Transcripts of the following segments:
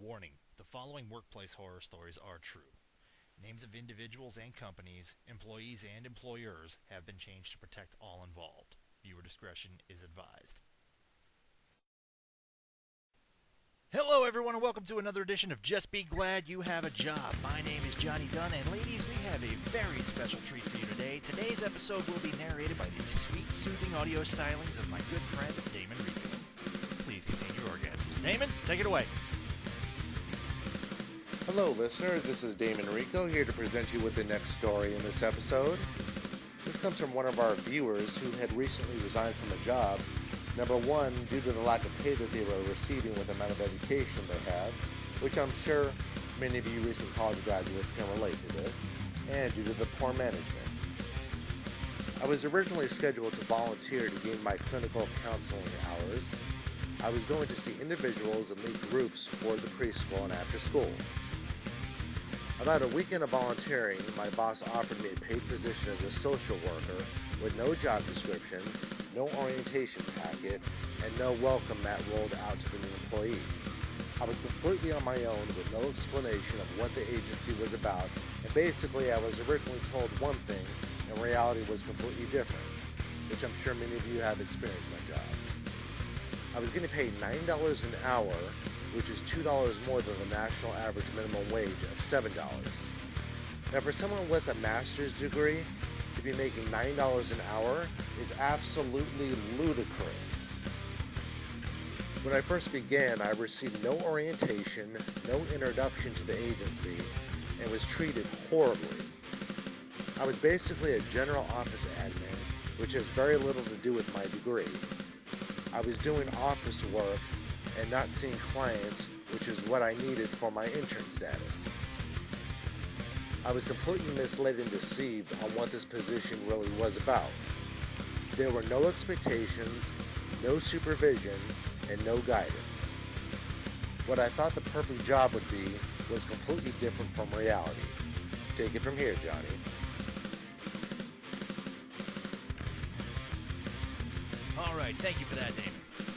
Warning, the following workplace horror stories are true. Names of individuals and companies, employees and employers have been changed to protect all involved. Viewer discretion is advised. Hello everyone and welcome to another edition of Just Be Glad You Have a Job. My name is Johnny Dunn and ladies, we have a very special treat for you today. Today's episode will be narrated by the sweet, soothing audio stylings of my good friend Damon Rico. Please contain your orgasms. Damon, take it away. Hello listeners, this is Damon Rico here to present you with the next story in this episode. This comes from one of our viewers who had recently resigned from a job. Number one, due to the lack of pay that they were receiving with the amount of education they have, which I'm sure many of you recent college graduates can relate to this, and due to the poor management. I was originally scheduled to volunteer to gain my clinical counseling hours. I was going to see individuals and lead groups for the preschool and after school. About a weekend of volunteering, my boss offered me a paid position as a social worker with no job description, no orientation packet, and no welcome mat rolled out to the new employee. I was completely on my own with no explanation of what the agency was about, and basically I was originally told one thing, and reality was completely different, which I'm sure many of you have experienced on jobs. I was getting paid $9 an hour, which is $2 more than the national average minimum wage of $7. Now for someone with a master's degree, to be making $9 an hour is absolutely ludicrous. When I first began, I received no orientation, no introduction to the agency, and was treated horribly. I was basically a general office admin, which has very little to do with my degree. I was doing office work and not seeing clients, which is what I needed for my intern status. I was completely misled and deceived on what this position really was about. There were no expectations, no supervision, and no guidance. What I thought the perfect job would be was completely different from reality. Take it from here, Johnny. All right, thank you for that, Damon.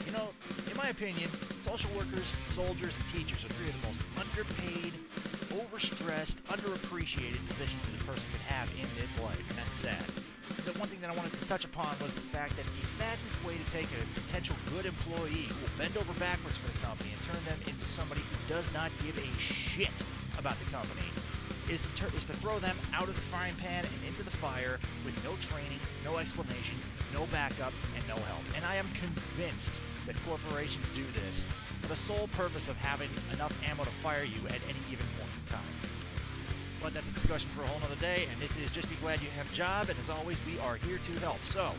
You know, in my opinion, social workers, soldiers, and teachers are three of the most underpaid, overstressed, underappreciated positions that a person could have in this life, and that's sad. The one thing that I wanted to touch upon was the fact that the fastest way to take a potential good employee who will bend over backwards for the company and turn them into somebody who does not give a shit about the company is to throw them out of the frying pan and into the fire with no training, no explanation, no backup, and no help. And I am convinced that corporations do this for the sole purpose of having enough ammo to fire you at any given point in time. But that's a discussion for a whole nother day, and this is Just Be Glad You Have a Job, and as always, we are here to help. So,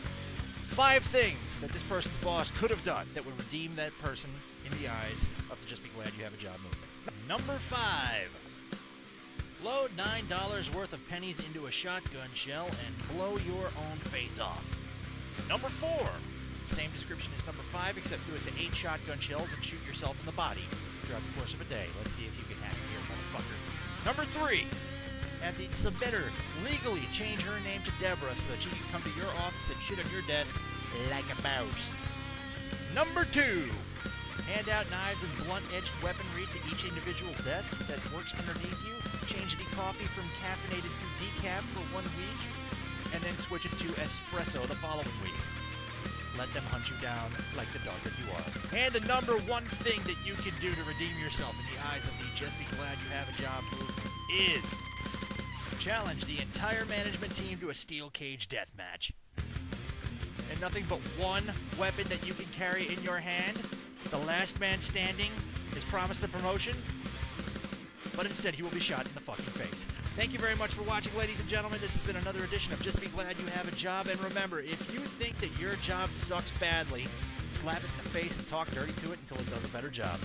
5 things that this person's boss could have done that would redeem that person in the eyes of the Just Be Glad You Have a Job movement. Number 5. Load $9 worth of pennies into a shotgun shell and blow your own face off. Number 4. Same description as number 5, except do it to 8 shotgun shells and shoot yourself in the body throughout the course of a day. Let's see if you can hack it here, motherfucker. Number 3. Have the submitter legally change her name to Deborah so that she can come to your office and shit on your desk like a mouse. Number 2. Hand out knives and blunt-edged weaponry to each individual's desk that works underneath you. Change the coffee from caffeinated to decaf for 1 week, and then switch it to espresso the following week. Let them hunt you down like the dog that you are. And the number 1 thing that you can do to redeem yourself in the eyes of the Just Be Glad You Have a Job movement is challenge the entire management team to a steel cage death match. And nothing but one weapon that you can carry in your hand. The last man standing is promised a promotion, but instead he will be shot in the fucking face. Thank you very much for watching, ladies and gentlemen. This has been another edition of Just Be Glad You Have a Job. And remember, if you think that your job sucks badly, slap it in the face and talk dirty to it until it does a better job.